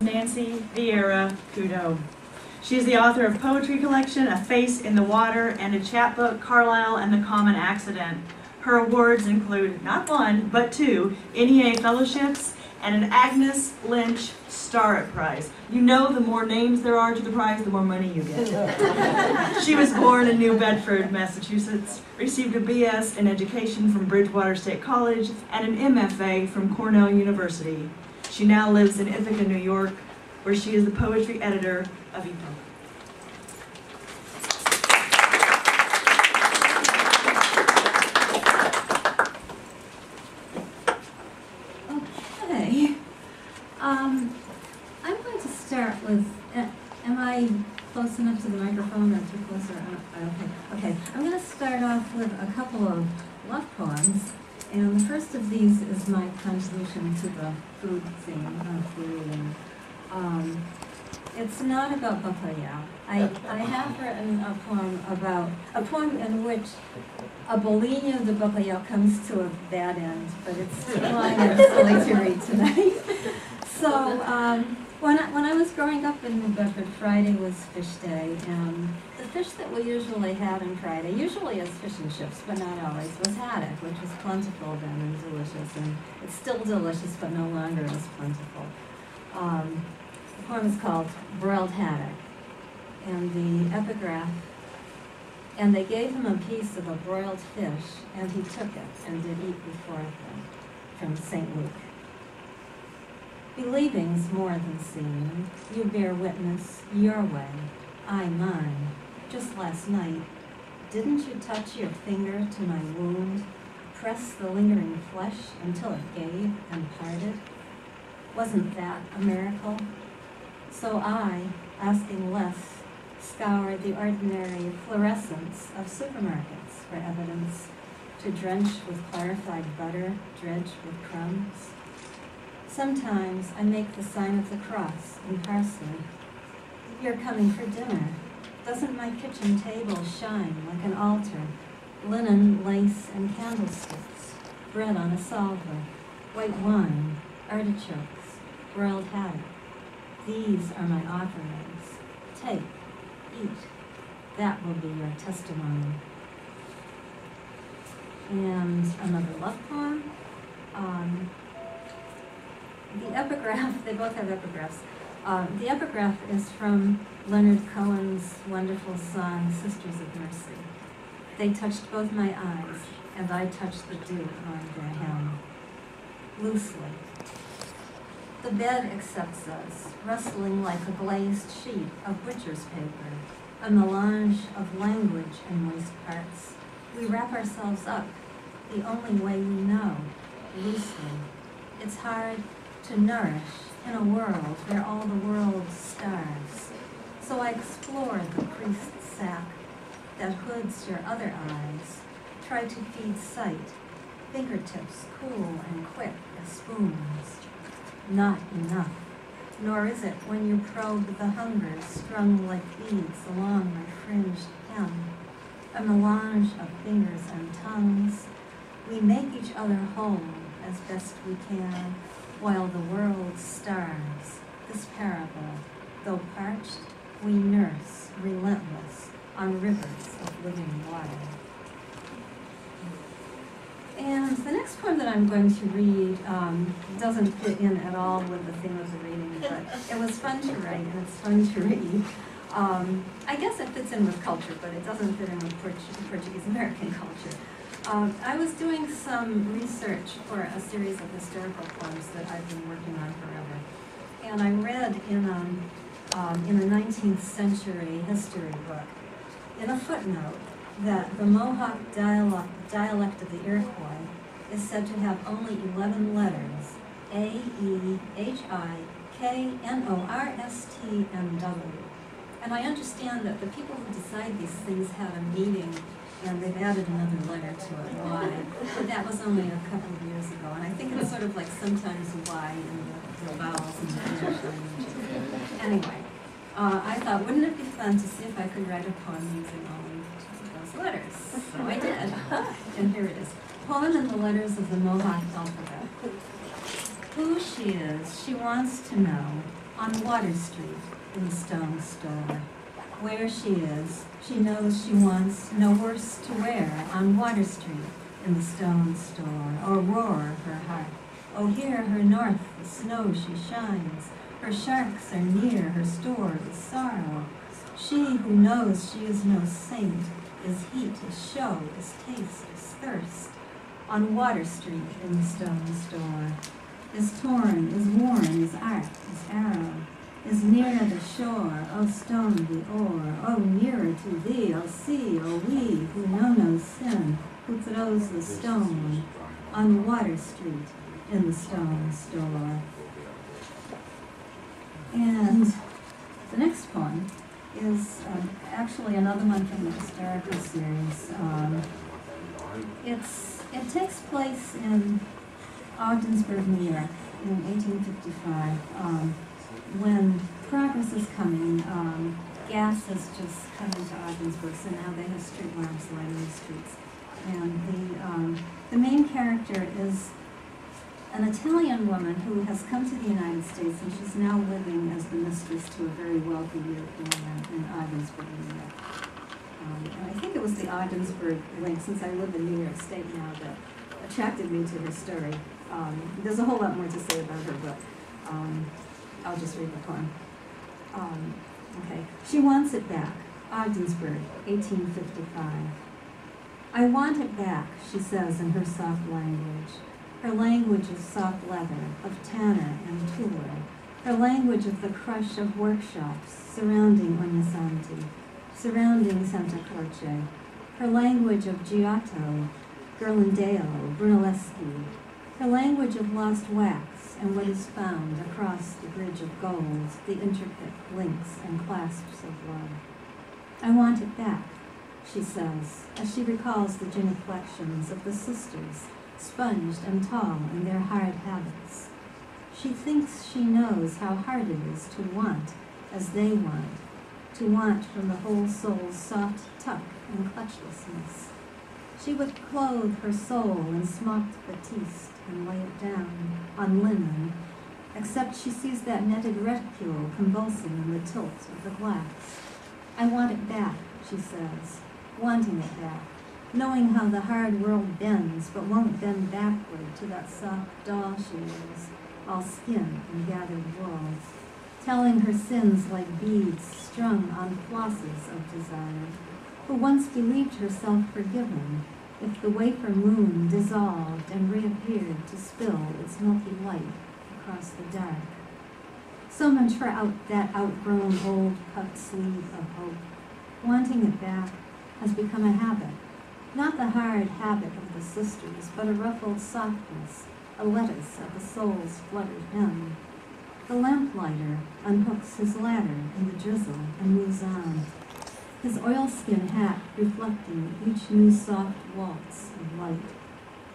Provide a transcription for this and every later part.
Nancy Vieira Couto. She is the author of poetry collection, A Face in the Water, and a chapbook, Carlisle and the Common Accident. Her awards include not one, but 2 NEA fellowships and an Agnes Lynch Starrett Prize. You know the more names there are to the prize, the more money you get. She was born in New Bedford, Massachusetts, received a BS in education from Bridgewater State College and an MFA from Cornell University. She now lives in Ithaca, New York, where she is the poetry editor of EPO. Okay. I'm going to start with, am I close enough to the microphone or too close? Okay. I'm going to start off with a couple of love poems. And the first of these is my contribution to the food theme of the reading. It's not about bacalhau. I have written a poem in which a bolinho de bacalhau comes to a bad end, but it's too long and silly to read tonight. So when I was growing up in New Bedford, Friday was fish day, and the fish that we usually had on Friday, usually as fish and chips, but not always, was haddock, which was plentiful then and delicious, and it's still delicious, but no longer as plentiful. The poem is called Broiled Haddock, and the epigraph, and they gave him a piece of a broiled fish, and he took it and did eat before them, from St. Luke. Believing's more than seeing. You bear witness your way, I mine. Just last night, didn't you touch your finger to my wound, press the lingering flesh until it gave and parted? Wasn't that a miracle? So I, asking less, scoured the ordinary fluorescence of supermarkets for evidence, to drench with clarified butter, dredge with crumbs. Sometimes I make the sign of the cross in parsley. You're coming for dinner. Doesn't my kitchen table shine like an altar? Linen, lace, and candlesticks, bread on a salver, white wine, artichokes, broiled haddock. These are my offerings. Take, eat. That will be your testimony. And another love poem. The epigraph, they both have epigraphs. The epigraph is from Leonard Cohen's wonderful song, Sisters of Mercy. They touched both my eyes, and I touched the dew on their hem. Loosely. The bed accepts us, rustling like a glazed sheet of butcher's paper, a melange of language and moist parts. We wrap ourselves up, the only way we know, loosely. It's hard to nourish in a world where all the world starves. So I explore the priest's sack that hoods your other eyes, try to feed sight, fingertips cool and quick as spoons. Not enough, nor is it when you probe the hunger strung like beads along my fringed hem. A melange of fingers and tongues, we make each other whole as best we can, while the world starves. This parable, though parched, we nurse, relentless, on rivers of living water. And the next poem that I'm going to read doesn't fit in at all with the theme of the reading, but it was fun to write and it's fun to read. I guess it fits in with culture, but it doesn't fit in with Portuguese-American culture. I was doing some research for a series of historical poems that I've been working on forever. And I read in a 19th century history book, in a footnote, that the Mohawk dialect of the Iroquois is said to have only 11 letters, A, E, H, I, K, N, O, R, S, T, and W. And I understand that the people who decide these things had a meeting and they've added another letter to it, Y. But that was only a couple of years ago. And I think it's sort of like sometimes Y in the vowels in the English language. Anyway, I thought, wouldn't it be fun to see if I could write a poem using only those letters? So I did. And here it is. Poem in the letters of the Mohawk alphabet. Who she is, she wants to know. on Water Street in the stone store. Where she is, she knows she wants no worse to wear on Water Street in the stone store. Oh, roar her heart. Oh, hear her north, the snow she shines. Her sharks are near, her store is sorrow. She who knows she is no saint, is heat, is show, is taste, is thirst. On Water Street in the stone store. Is torn, is worn, is arc, is arrow. Is near the shore, O stone the oar, O nearer to thee, O sea, O we, who know no sin, who throws the stone on Water Street in the stone store. And the next poem is actually another one from the historical series. It takes place in Ogdensburg, New York in 1855. When progress is coming, gas has just come into Ogdensburg, so now they have street lamps lighting the streets. And the main character is an Italian woman who has come to the United States, and she's now living as the mistress to a very wealthy European man in Ogdensburg, New York. And I think it was the Ogdensburg link, since I live in New York State now, that attracted me to her story. There's a whole lot more to say about her, but I'll just read the poem. Okay. She wants it back. Ogdensburg, 1855. I want it back, she says in her soft language. Her language of soft leather, of tanner and tooler. Her language of the crush of workshops surrounding Ognissanti, surrounding Santa Croce. Her language of Giotto, Ghirlandaio, Brunelleschi. Her language of lost wax and what is found across the bridge of gold, the intricate links and clasps of love. I want it back, she says, as she recalls the genuflections of the sisters, sponged and tall in their hard habits. She thinks she knows how hard it is to want as they want, to want from the whole soul's soft tuck and clutchlessness. She would clothe her soul in smocked batiste and lay it down on linen, except she sees that netted reticule convulsing in the tilt of the glass. I want it back, she says, wanting it back, knowing how the hard world bends, but won't bend backward to that soft doll she is, all skin and gathered wool, telling her sins like beads strung on flosses of desire, who once believed herself forgiven if the wafer moon dissolved and reappeared to spill its milky light across the dark. So much for that outgrown old cut sleeve of hope. Wanting it back has become a habit, not the hard habit of the sisters, but a ruffled softness, a lettuce at the soul's fluttered hem. The lamplighter unhooks his ladder in the drizzle and moves on, his oilskin hat reflecting each new soft waltz of light.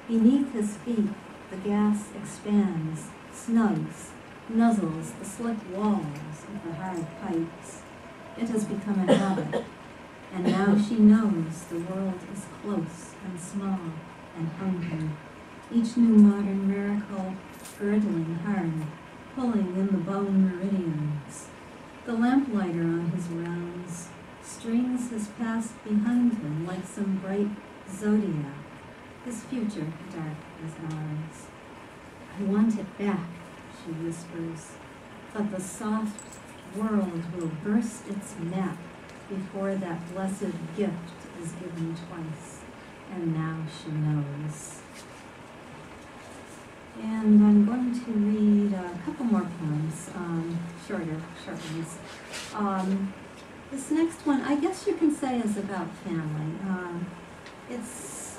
Beneath his feet, the gas expands, snugs, nuzzles the slick walls of the hard pipes. It has become a habit, and now she knows the world is close and small and hungry. Each new modern miracle girdling hard, pulling in the bone meridians. The lamplighter on his rounds strings his past behind him like some bright zodiac, his future dark as ours. I want it back, she whispers, but the soft world will burst its nap before that blessed gift is given twice, and now she knows. And I'm going to read a couple more poems, short ones. This next one, I guess you can say, is about family. It's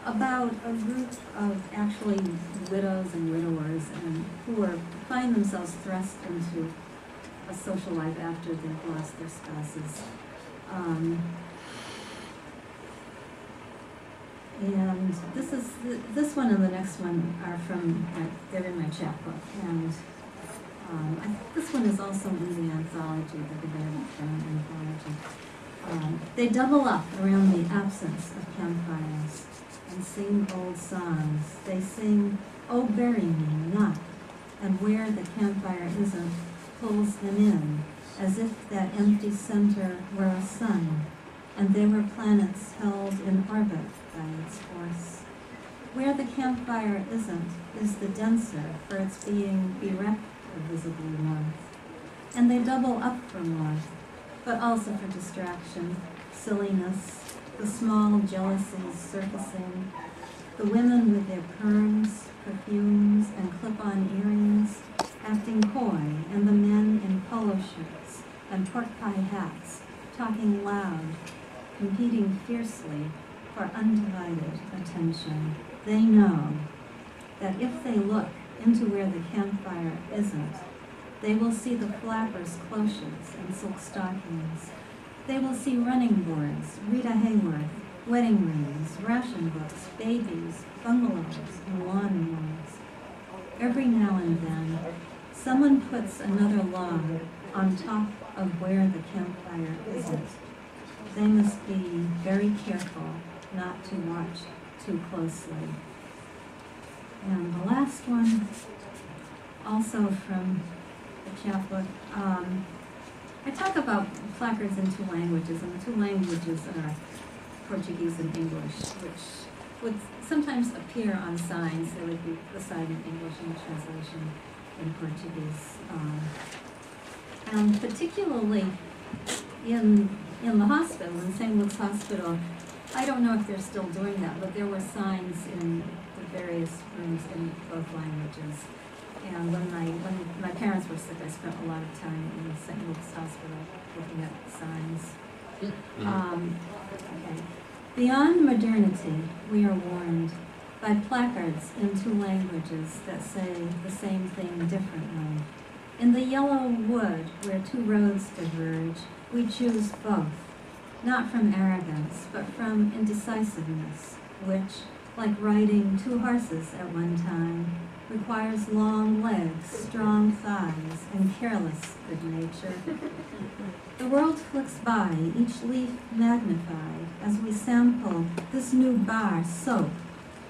about a group of actually widows and widowers and who find themselves thrust into a social life after they've lost their spouses. And this one and the next one are from, they're in my chapbook. And this one is also in the anthology, the Vieira anthology. They double up around the absence of campfires and sing old songs. They sing, "Oh, bury me not," and where the campfire isn't, pulls them in, as if that empty center were a sun, and they were planets held in orbit by its force. Where the campfire isn't is the denser for its being bereft of visible warmth. And they double up for warmth, but also for distraction, silliness, the small jealousies surfacing, the women with their perms, perfumes, and clip-on earrings acting coy, and the men in polo shirts and pork pie hats talking loud, competing fiercely for undivided attention. They know that if they look into where the campfire isn't, they will see the flappers' cloches and silk stockings. They will see running boards, Rita Hayworth, wedding rings, ration books, babies, bungalows, and lawnmowers. Every now and then, someone puts another log on top of where the campfire isn't. They must be very careful not to watch too closely. And the last one, also from the chapbook, I talk about placards in two languages, and the two languages are Portuguese and English, which would sometimes appear on signs. There would be the sign in English and the translation in Portuguese. And particularly in the hospital, in St. Luke's Hospital, I don't know if they're still doing that, but there were signs in the various rooms in both languages. And when my parents were sick, I spent a lot of time in St. Luke's Hospital looking at signs. Okay. Beyond modernity, we are warned by placards in two languages that say the same thing differently. In the yellow wood, where two roads diverge, we choose both, not from arrogance, but from indecisiveness, which, like riding two horses at one time, requires long legs, strong thighs, and careless good nature. The world flicks by, each leaf magnified, as we sample this new bar soap,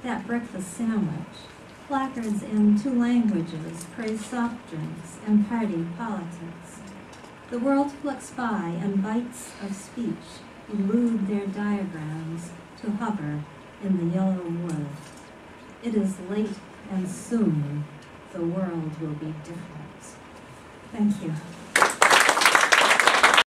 that breakfast sandwich. Placards in two languages praise soft drinks and party politics. The world flicks by, and bites of speech elude their diagrams to hover in the yellow wood. It is late, and soon the world will be different. Thank you.